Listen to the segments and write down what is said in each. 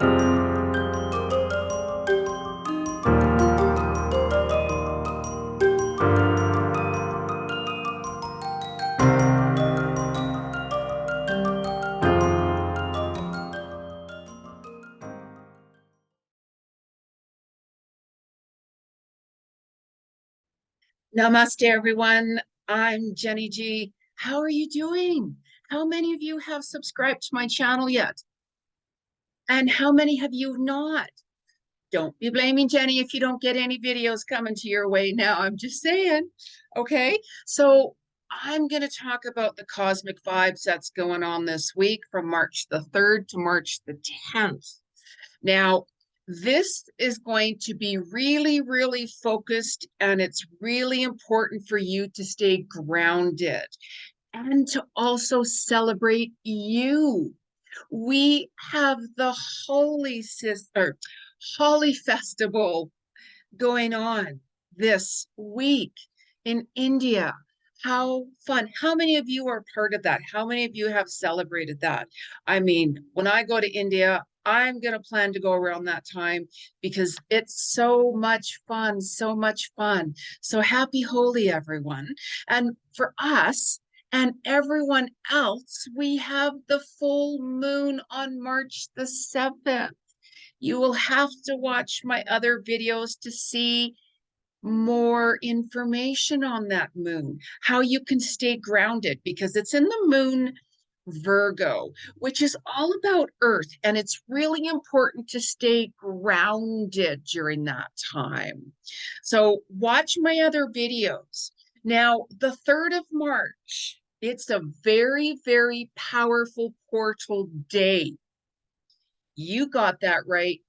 Namaste, everyone. I'm Jeni Ji. How are you doing? How many of you have subscribed to my channel yet? And how many have you not? Don't be blaming Jenny if you don't get any videos coming to your way now. I'm just saying. Okay, so I'm going to talk about the cosmic vibes that's going on this week from March the 3rd to March the 10th. Now, this is going to be really, really focused, and it's really important for you to stay grounded and to also celebrate you. We have the Holly Festival going on this week in India. How fun. How many of you are part of that? How many of you have celebrated that? I mean, when I go to India, I'm going to plan to go around that time because it's so much fun, so much fun. So happy Holi, everyone. And for us and everyone else, we have the full moon on March the 7th. You will have to watch my other videos to see more information on that moon, how you can stay grounded, because it's in the moon Virgo, which is all about Earth. And it's really important to stay grounded during that time. So watch my other videos. Now, the 3rd of March, it's a very, very powerful portal day. You got that right.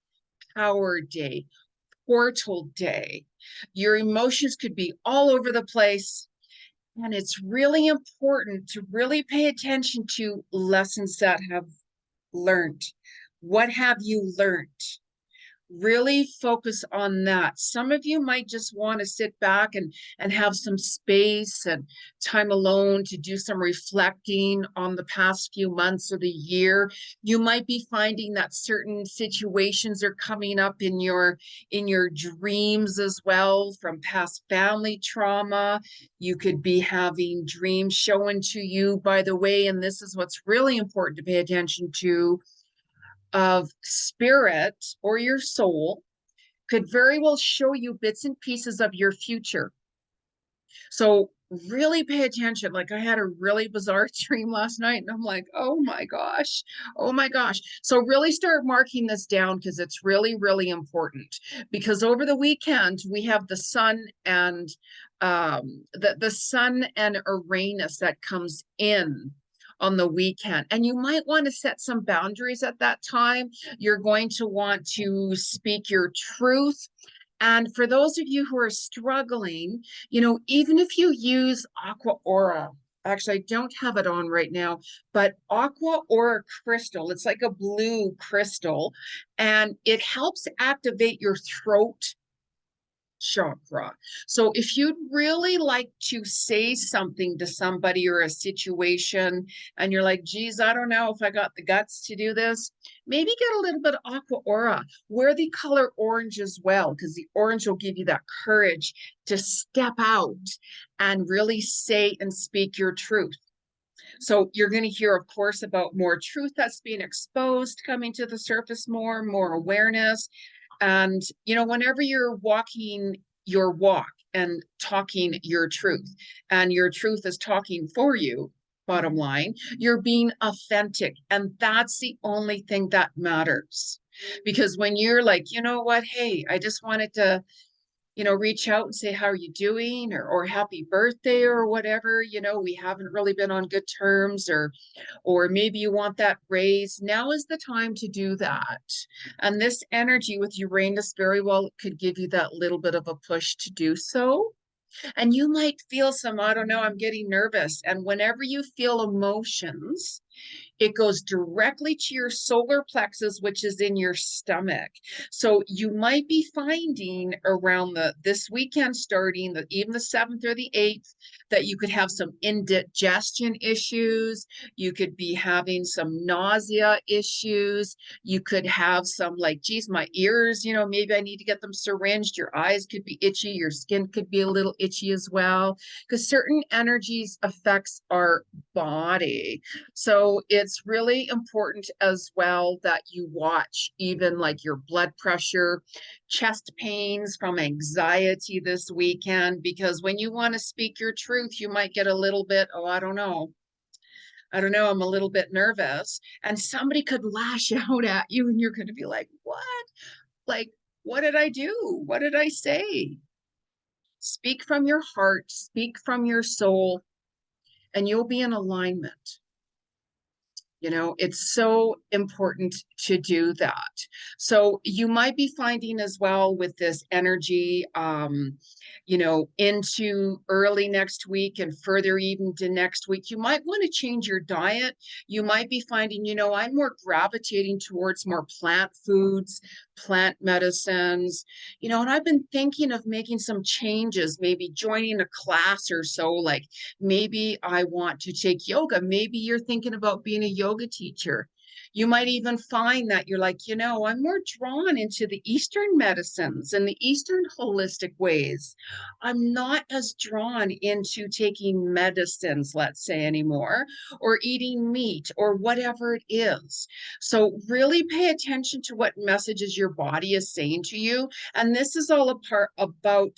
Power day, portal day. Your emotions could be all over the place. And it's really important to really pay attention to lessons that have learned. What have you learned? Really focus on that. Some of you might just want to sit back and have some space and time alone to do some reflecting on the past few months of the year. You might be finding that certain situations are coming up in your dreams as well from past family trauma. You could be having dreams shown to you, by the way, and this is what's really important to pay attention to, of spirit or your soul could very well show you bits and pieces of your future. So really pay attention. Like I had a really bizarre dream last night and I'm like, oh my gosh, oh my gosh. So really start marking this down because it's really, really important. Because over the weekend we have the sun and the sun and Uranus that comes in on the weekend. And you might want to set some boundaries at that time. You're going to want to speak your truth. And for those of you who are struggling, even if you use Aqua Aura, actually, I don't have it on right now, but Aqua Aura crystal, it's like a blue crystal, and it helps activate your throat chakra. So if you'd really like to say something to somebody or a situation and you're like, geez, I don't know if I got the guts to do this, maybe get a little bit of Aqua Aura. Wear the color orange as well, because the orange will give you that courage to step out and really say and speak your truth. So you're going to hear, of course, about more truth that's being exposed, coming to the surface more awareness. And, whenever you're walking your walk and talking your truth, and your truth is talking for you, bottom line, you're being authentic. And that's the only thing that matters. Because when you're like, you know what, hey, I just wanted to reach out and say, how are you doing? Or happy birthday or whatever, we haven't really been on good terms, or maybe you want that raise. Now is the time to do that. And this energy with Uranus very well could give you that little bit of a push to do so. And you might feel some, I don't know, I'm getting nervous. And whenever you feel emotions, It goes directly to your solar plexus, which is in your stomach. So you might be finding around this weekend, starting even the 7th or the 8th, that you could have some indigestion issues. You could be having some nausea issues. You could have some like, geez, my ears, maybe I need to get them syringed. Your eyes could be itchy. Your skin could be a little itchy as well, because certain energies affects our body. So it's really important as well that you watch even like your blood pressure, chest pains from anxiety this weekend, because when you want to speak your truth, you might get a little bit, oh, I don't know. I don't know, I'm a little bit nervous. And somebody could lash out at you, and you're going to be like, what? Like, what did I do? What did I say? Speak from your heart, speak from your soul, and you'll be in alignment. It's so important to do that. So you might be finding as well with this energy, into early next week and further even to next week, you might want to change your diet. You might be finding, I'm more gravitating towards more plant foods, plant medicines, and I've been thinking of making some changes, maybe joining a class or so, like maybe I want to take yoga. Maybe you're thinking about being a yoga teacher. You might even find that you're like, I'm more drawn into the Eastern medicines and the Eastern holistic ways. I'm not as drawn into taking medicines, let's say, anymore, or eating meat or whatever it is. So really pay attention to what messages your body is saying to you. And this is all about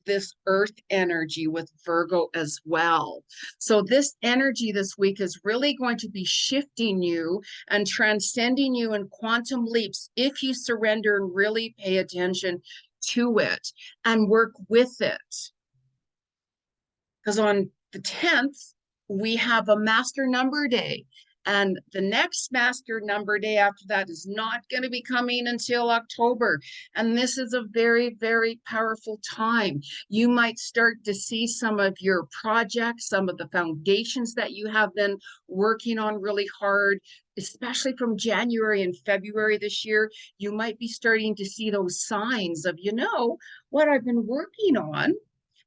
this earth energy with Virgo as well. So this energy this week is really going to be shifting you and transcending you in quantum leaps if you surrender and really pay attention to it and work with it. Because on the 10th, we have a master number day. And the next master number day after that is not going to be coming until October. And this is a very, very powerful time. You might start to see some of your projects, some of the foundations that you have been working on really hard, especially from January and February this year. You might be starting to see those signs of, what I've been working on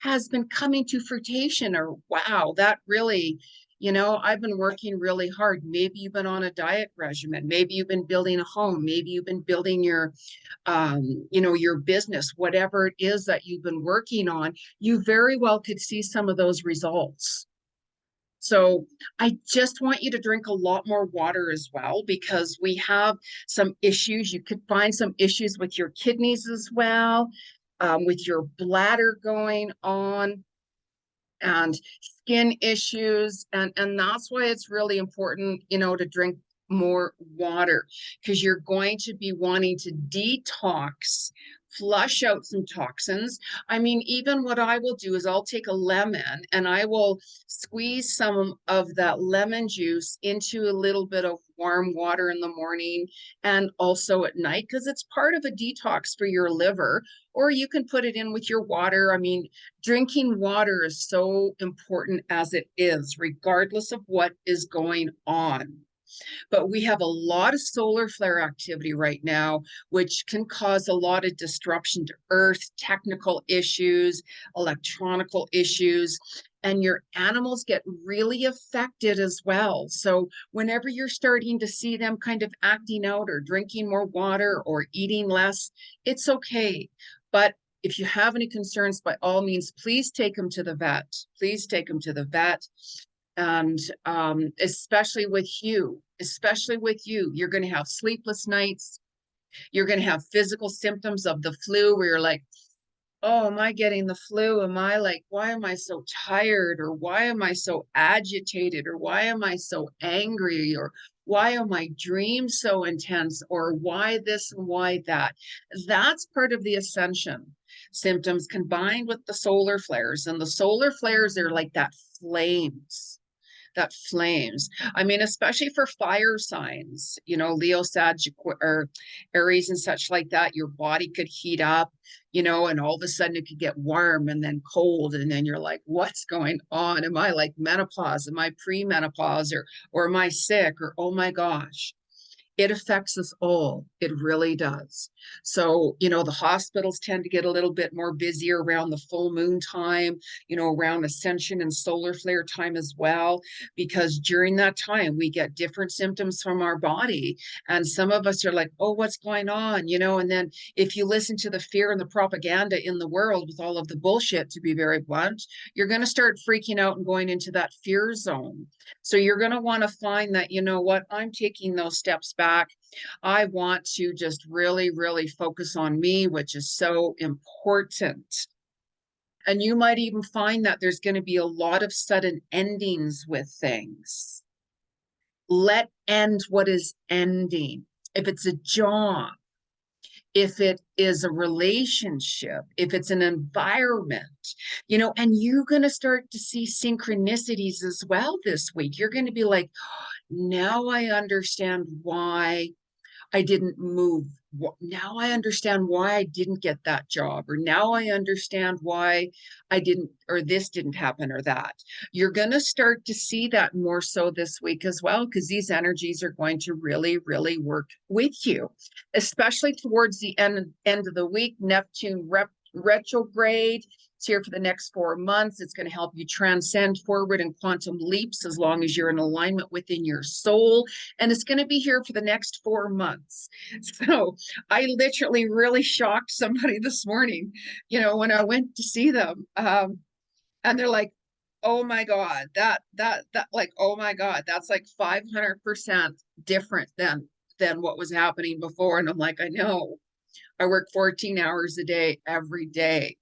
has been coming to fruition, or wow, that really, I've been working really hard. Maybe you've been on a diet regimen. Maybe you've been building a home. Maybe you've been building your business, whatever it is that you've been working on, you very well could see some of those results. So I just want you to drink a lot more water as well, because we have some issues. You could find some issues with your kidneys as well, with your bladder going on, and skin issues. And that's why it's really important, to drink more water, because you're going to be wanting to detox, flush out some toxins. I mean, even what I will do is I'll take a lemon and I will squeeze some of that lemon juice into a little bit of warm water in the morning and also at night, because it's part of a detox for your liver. Or you can put it in with your water. I mean, drinking water is so important as it is, regardless of what is going on. But we have a lot of solar flare activity right now, which can cause a lot of disruption to Earth, technical issues, electronical issues, and your animals get really affected as well. So whenever you're starting to see them kind of acting out or drinking more water or eating less, it's okay. But if you have any concerns, by all means, please take them to the vet. Please take them to the vet. And especially with you, you're going to have sleepless nights. You're going to have physical symptoms of the flu where you're like, oh, am I getting the flu? Am I like, why am I so tired? Or why am I so agitated? Or why am I so angry? Or why are my dreams so intense? Or why this and why that? That's part of the ascension symptoms combined with the solar flares. And the solar flares are like that flames that flames. I mean, especially for fire signs, you know, Leo, Sag, or Aries and such like that, your body could heat up, you know, and all of a sudden it could get warm and then cold. And then you're like, what's going on? Am I like menopause? Am I premenopause? Or am I sick? Or, oh my gosh. It affects us all. It really does. So, you know, the hospitals tend to get a little bit more busy around the full moon time, you know, around ascension and solar flare time as well, because during that time we get different symptoms from our body. And some of us are like, oh, what's going on? You know, and then if you listen to the fear and the propaganda in the world with all of the bullshit, to be very blunt, you're going to start freaking out and going into that fear zone. So you're going to want to find that, you know what, I'm taking those steps back. I want to just really, really focus on me, which is so important. And you might even find that there's going to be a lot of sudden endings with things. Let end what is ending. If it's a job, if it is a relationship, if it's an environment, you know, and you're going to start to see synchronicities as well this week. You're going to be like, now I understand why I didn't move. Now I understand why I didn't get that job, or now I understand why I didn't, or this didn't happen, or that. You're going to start to see that more so this week as well, because these energies are going to really, really work with you, especially towards the end of the week. Neptune retrograde. It's here for the next 4 months. It's going to help you transcend forward in quantum leaps as long as you're in alignment within your soul. And it's going to be here for the next 4 months. So I literally really shocked somebody this morning, you know, when I went to see them. And they're like, oh my God, that like, oh my God, that's like 500% different than what was happening before. And I'm like, I know. I work 14 hours a day every day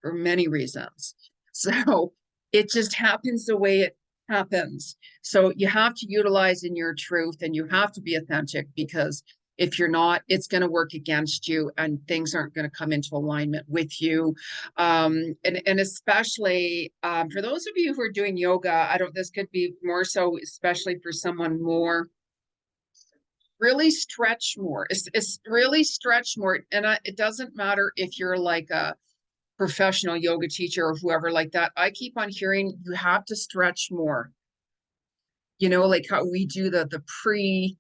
for many reasons. So it just happens the way it happens. So you have to utilize in your truth, and you have to be authentic, because if you're not, it's going to work against you, and things aren't going to come into alignment with you. And especially for those of you who are doing yoga, this could be more so, especially for someone more, really stretch more. It's really stretch more. And it doesn't matter if you're like a professional yoga teacher or whoever like that. I keep on hearing you have to stretch more. You know, like how we do the pre,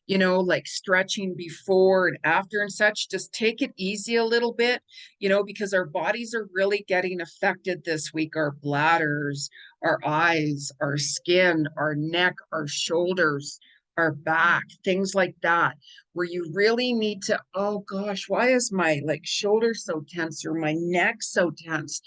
you know, like stretching before and after and such. Just take it easy a little bit, you know, because our bodies are really getting affected this week. Our bladders, our eyes, our skin, our neck, our shoulders, our back, things like that, where you really need to, oh gosh, why is my like shoulder so tense, or my neck so tense?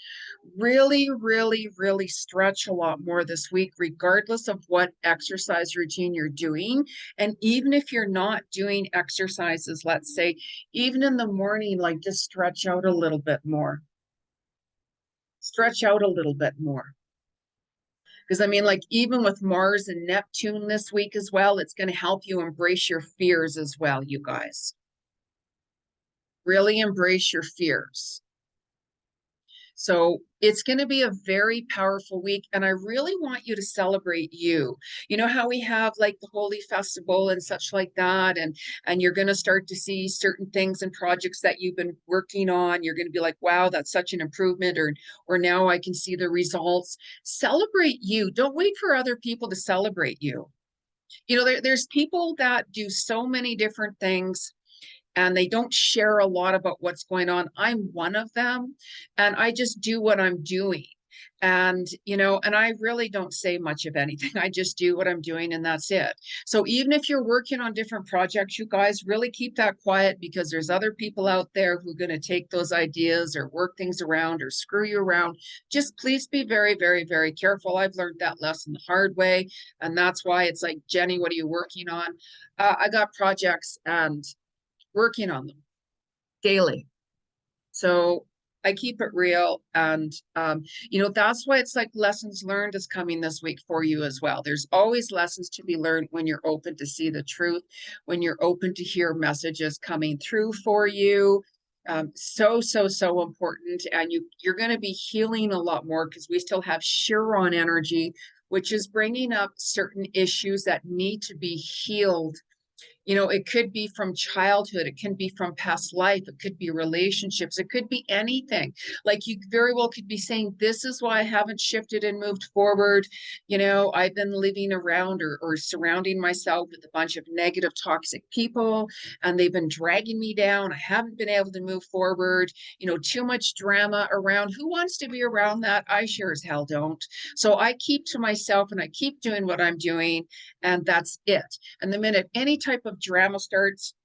Really, really, really stretch a lot more this week, regardless of what exercise routine you're doing. And even if you're not doing exercises, let's say, even in the morning, like just stretch out a little bit more. Stretch out a little bit more. Because I mean, like even with Mars and Neptune this week as well, it's going to help you embrace your fears as well, you guys. Really embrace your fears. So it's going to be a very powerful week. And I really want you to celebrate you. You know how we have like the Holy Festival and such like that. And you're going to start to see certain things and projects that you've been working on. You're going to be like, wow, that's such an improvement. Or now I can see the results. Celebrate you. Don't wait for other people to celebrate you. You know, there's people that do so many different things, and they don't share a lot about what's going on. I'm one of them, and I just do what I'm doing. And, you know, and I really don't say much of anything. I just do what I'm doing, and that's it. So even if you're working on different projects, you guys really keep that quiet, because there's other people out there who are going to take those ideas or work things around or screw you around. Just please be very, very, very careful. I've learned that lesson the hard way. And that's why it's like, Jenny, what are you working on? I got projects and working on them daily. So I keep it real. And, you know, that's why it's like lessons learned is coming this week for you as well. There's always lessons to be learned when you're open to see the truth, when you're open to hear messages coming through for you. So important. And you're going to be healing a lot more, because we still have Chiron energy which is bringing up certain issues that need to be healed. You know, it could be from childhood, it can be from past life, it could be relationships, it could be anything. Like you very well could be saying, this is why I haven't shifted and moved forward. You know, I've been living around or surrounding myself with a bunch of negative, toxic people, and they've been dragging me down. I haven't been able to move forward. You know, too much drama around. Who wants to be around that? I sure as hell don't. So I keep to myself and I keep doing what I'm doing, and that's it. And the minute any type of drama starts,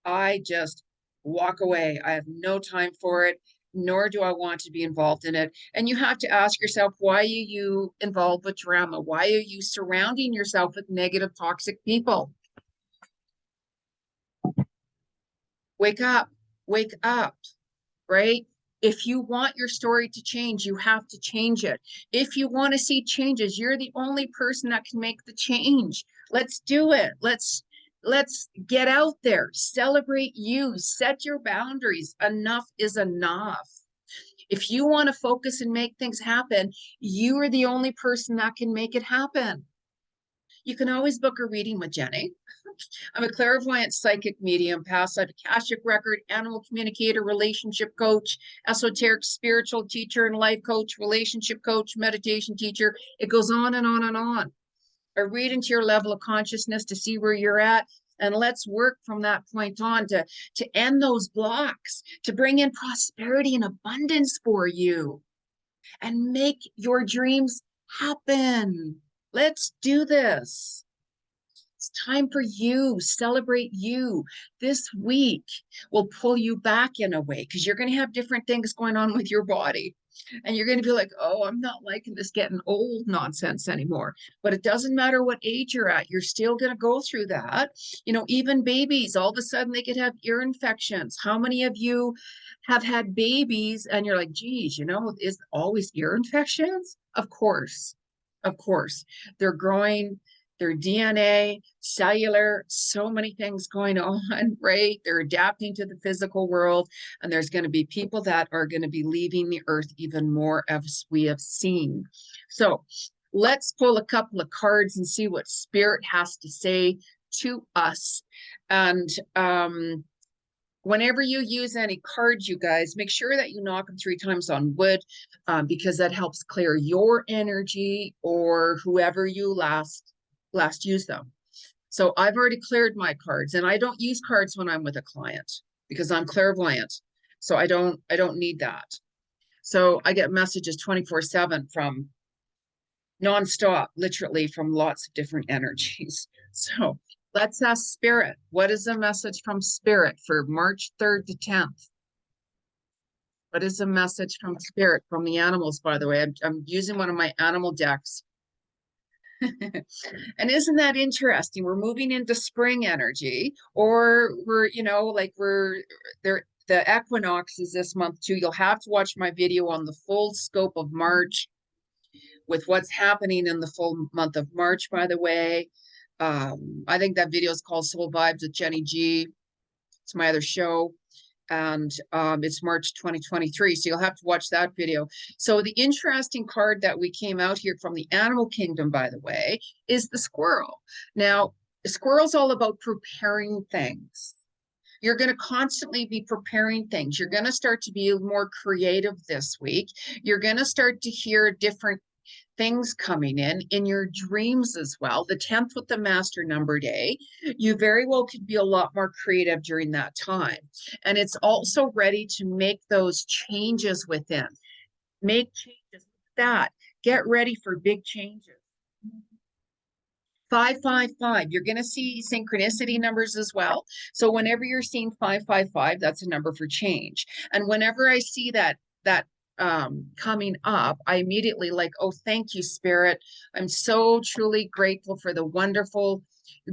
I just walk away. I have no time for it, nor do I want to be involved in it. And you have to ask yourself, why are you involved with drama? Why are you surrounding yourself with negative, toxic people? Wake up, right? If you want your story to change, you have to change it. If you want to see changes, you're the only person that can make the change. Let's do it. Let's get out there, celebrate you, set your boundaries. Enough is enough. If you want to focus and make things happen, you are the only person that can make it happen. You can always book a reading with Jeni. I'm a clairvoyant, psychic medium, past life akashic record, animal communicator, relationship coach, esoteric spiritual teacher and life coach, relationship coach, meditation teacher. It goes on and on and on. I read into your level of consciousness to see where you're at. And let's work from that point on to end those blocks, to bring in prosperity and abundance for you and make your dreams happen. Let's do this. It's time for you. Celebrate you. This week will pull you back in a way because you're going to have different things going on with your body. And you're going to be like, oh, I'm not liking this getting old nonsense anymore. But it doesn't matter what age you're at. You're still going to go through that. You know, even babies, all of a sudden they could have ear infections. How many of you have had babies and you're like, geez, you know, is always ear infections? Of course. Of course. They're growing their DNA, cellular, so many things going on, right? They're adapting to the physical world, and there's going to be people that are going to be leaving the earth even more, as we have seen. So let's pull a couple of cards and see what spirit has to say to us. And whenever you use any cards, you guys, make sure that you knock them 3 times on wood, because that helps clear your energy or whoever you last use them. So I've already cleared my cards, and I don't use cards when I'm with a client because I'm clairvoyant. So I don't need that. So I get messages 24/7 from nonstop, literally from lots of different energies. So let's ask spirit. What is the message from spirit for March 3rd to 10th? What is the message from spirit, from the animals, by the way? I'm using one of my animal decks. And isn't that interesting? We're moving into spring energy, or we're, you know, like we're there. The equinox is this month too. You'll have to watch my video on the full scope of March with what's happening in the full month of March, by the way. I think that video is called Soul Vibes with Jeni Ji. It's my other show. And it's March 2023. So you'll have to watch that video. So the interesting card that we came out here from the animal kingdom, by the way, is the squirrel. Now, the squirrel's all about preparing things. You're going to constantly be preparing things. You're going to start to be more creative this week. You're going to start to hear different things coming in your dreams as well. The 10th with the master number day, you very well could be a lot more creative during that time. And it's also ready to make those changes within. Make changes with that. Get ready for big changes. 555, you're going to see synchronicity numbers as well. So whenever you're seeing 555, that's a number for change. And whenever I see that coming up, I immediately like, oh, thank you, spirit. I'm so truly grateful for the wonderful,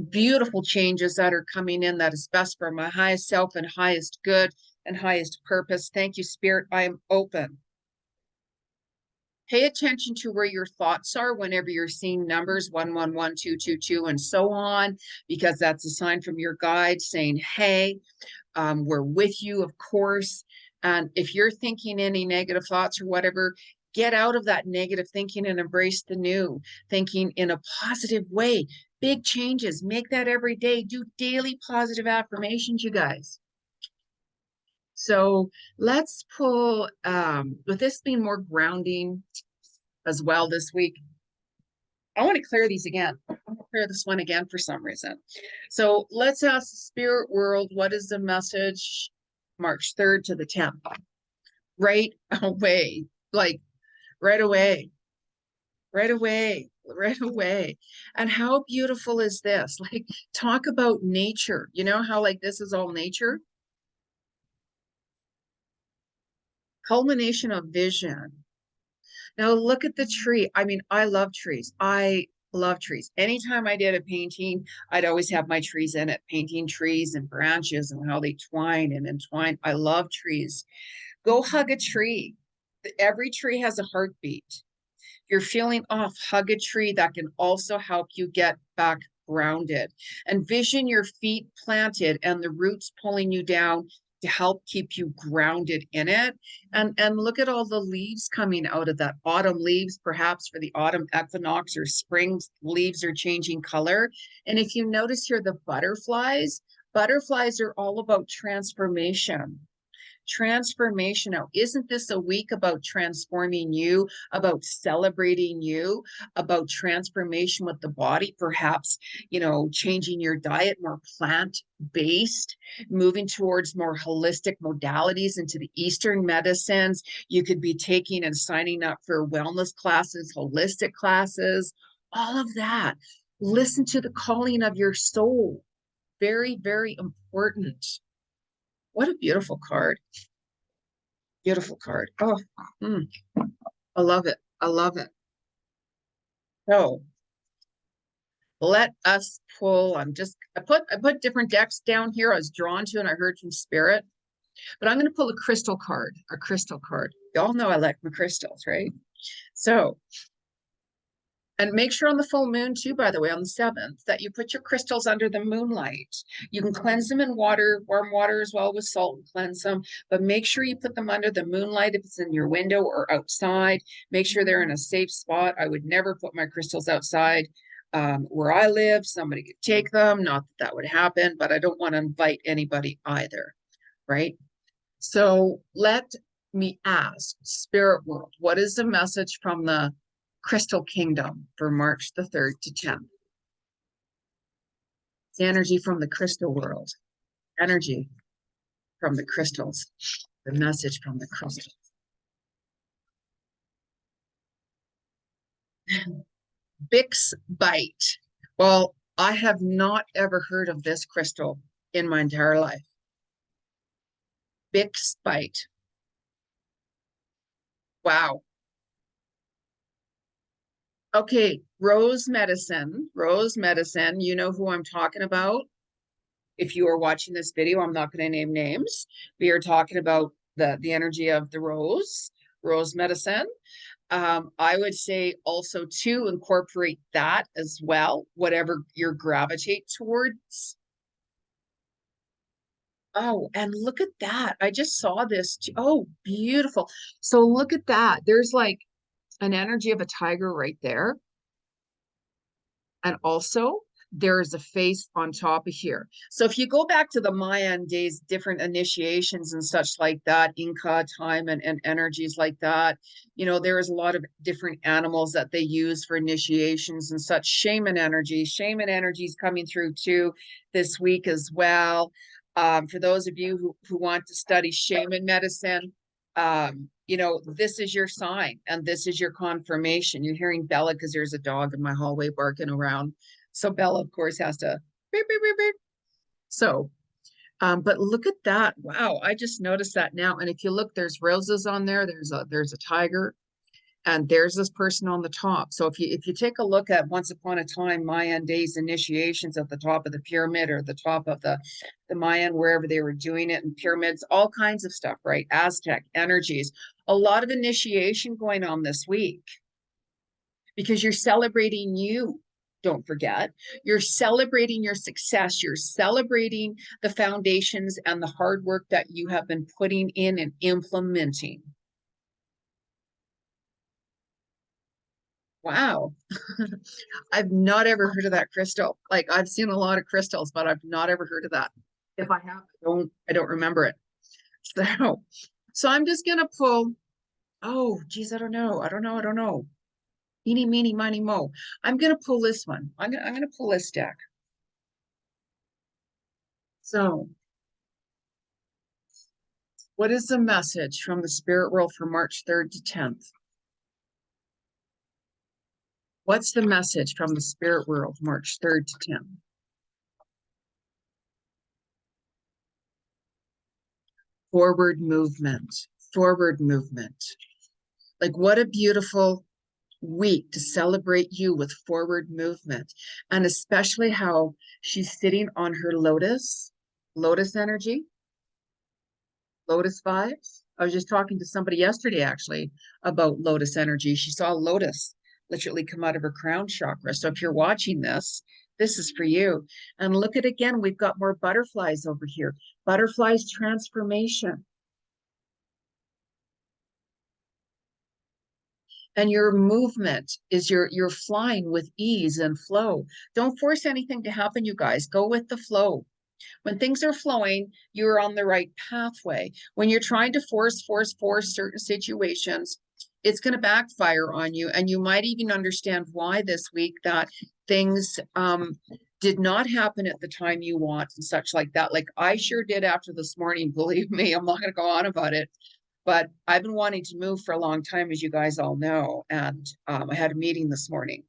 beautiful changes that are coming in that is best for my highest self and highest good and highest purpose. Thank you, spirit. I am open. Pay attention to where your thoughts are whenever you're seeing numbers 111, 222, and so on, because that's a sign from your guide saying, hey, we're with you, of course. And if you're thinking any negative thoughts or whatever, Get out of that negative thinking and embrace the new thinking in a positive way. Big changes. Make that every day. Do daily positive affirmations, you guys. So let's pull, with this being more grounding as well this week, I want to clear these again. I want to clear this one again for some reason. So let's ask the spirit world, what is the message March 3rd to the 10th? Right away. Like right away. Right away. Right away. And how beautiful is this? Like, talk about nature. You know how like this is all nature? Culmination of vision. Now look at the tree. I mean, I love trees. I love trees. Anytime I did a painting, I'd always have my trees in it, painting trees and branches and how they twine and entwine. I love trees. Go hug a tree. Every tree has a heartbeat. You're feeling off, hug a tree. That can also help you get back grounded. Envision your feet planted and the roots pulling you down to help keep you grounded in it. And look at all the leaves coming out of that. Autumn leaves, perhaps for the autumn equinox, or spring leaves are changing color. And if you notice here, the butterflies are all about transformation. Transformation. Now, isn't this a week about transforming you, about celebrating you, about transformation with the body? Perhaps, changing your diet more plant-based, moving towards more holistic modalities into the Eastern medicines. You could be taking and signing up for wellness classes, holistic classes, all of that. Listen to the calling of your soul. Very, very important. What a beautiful card. Beautiful card. Oh, I love it. I love it. So let us pull. I put different decks down here. I was drawn to and I heard from spirit. But I'm going to pull a crystal card. Y'all know I like my crystals, right? So, and make sure on the full moon too, by the way, on the 7th, that you put your crystals under the moonlight. You can cleanse them in water, warm water as well with salt, and cleanse them, but make sure you put them under the moonlight if it's in your window or outside. Make sure they're in a safe spot. I would never put my crystals outside. Where I live, somebody could take them. Not that that would happen, but I don't want to invite anybody either, right? So let me ask Spirit World, what is the message from the Crystal Kingdom for March the 3rd to 10th? It's energy from the crystal world. Energy from the crystals. The message from the crystals. Bix Bite. Well, I have not ever heard of this crystal in my entire life. Bix Bite. Wow. Okay, rose medicine, you know who I'm talking about. If you are watching this video, I'm not going to name names. We are talking about the energy of the rose medicine. I would say also to incorporate that as well, whatever you gravitate towards. Oh, and look at that. I just saw this. Oh, beautiful. So look at that. There's like an energy of a tiger right there. And also there is a face on top of here. So if you go back to the Mayan days, different initiations and such like that, Inca time and energies like that, there is a lot of different animals that they use for initiations and such. Shaman energies coming through too this week as well. For those of you who want to study shaman medicine, this is your sign and this is your confirmation. You're hearing Bella because there's a dog in my hallway barking around. So Bella, of course, has to beep, beep, beep, beep. So, but look at that. Wow, I just noticed that now. And if you look, there's roses on there. There's a tiger, and there's this person on the top. So if you take a look at once upon a time Mayan days initiations at the top of the pyramid or the top of the Mayan, wherever they were doing it, in pyramids, all kinds of stuff, right? Aztec energies, a lot of initiation going on this week because you're celebrating you. Don't forget, you're celebrating your success. You're celebrating the foundations and the hard work that you have been putting in and implementing. Wow. I've not ever heard of that crystal. Like I've seen a lot of crystals, but I've not ever heard of that. If I have, I don't remember it. So, so I'm just gonna pull. Oh, geez, I don't know. I don't know. Eeny, meeny, miny, mo. I'm gonna pull this one. I'm gonna pull this deck. So, what is the message from the spirit world for March 3rd to 10th? What's the message from the spirit world, March 3rd to 10th? Forward movement, forward movement. Like what a beautiful week to celebrate you with forward movement. And especially how she's sitting on her lotus energy, lotus vibes. I was just talking to somebody yesterday actually about lotus energy. She saw a lotus literally come out of her crown chakra. So if you're watching this, this is for you. And look at again, we've got more butterflies over here. Butterflies transformation. And your movement is you're flying with ease and flow. Don't force anything to happen, you guys. Go with the flow. When things are flowing, you're on the right pathway. When you're trying to force certain situations, it's going to backfire on you. And you might even understand why this week that things did not happen at the time you want and such like that. Like I sure did after this morning, believe me, I'm not going to go on about it. But I've been wanting to move for a long time, as you guys all know. And I had a meeting this morning.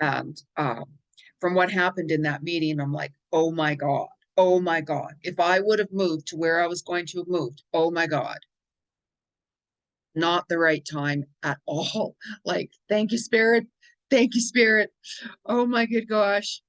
And from what happened in that meeting, I'm like, oh my God. Oh my God. If I would have moved to where I was going to have moved, oh my God. Not the right time at all. Like, thank you, Spirit. Thank you, Spirit. Oh my good gosh.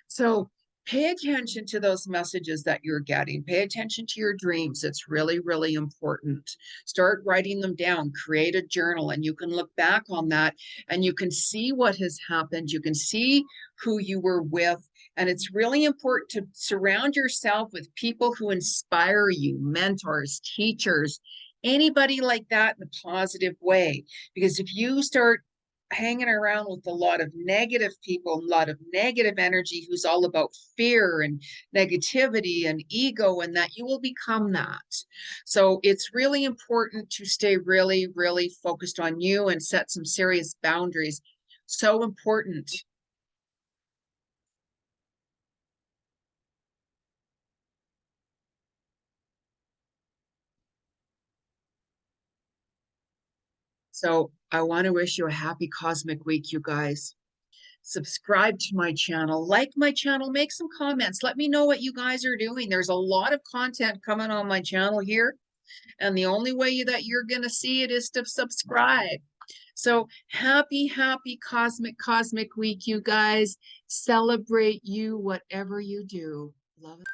So pay attention to those messages that you're getting. Pay attention to your dreams. It's really, really important. Start writing them down. Create a journal, and you can look back on that and you can see what has happened. You can see who you were with. And it's really important to surround yourself with people who inspire you, mentors, teachers, anybody like that in a positive way. Because if you start hanging around with a lot of negative people, a lot of negative energy who's all about fear and negativity and ego, and that you will become that. So it's really important to stay really, really focused on you and set some serious boundaries. So important. So I want to wish you a happy cosmic week, you guys. Subscribe to my channel, like my channel, make some comments. Let me know what you guys are doing. There's a lot of content coming on my channel here. And the only way that you're going to see it is to subscribe. So happy, happy cosmic week, you guys. Celebrate you, whatever you do. Love it.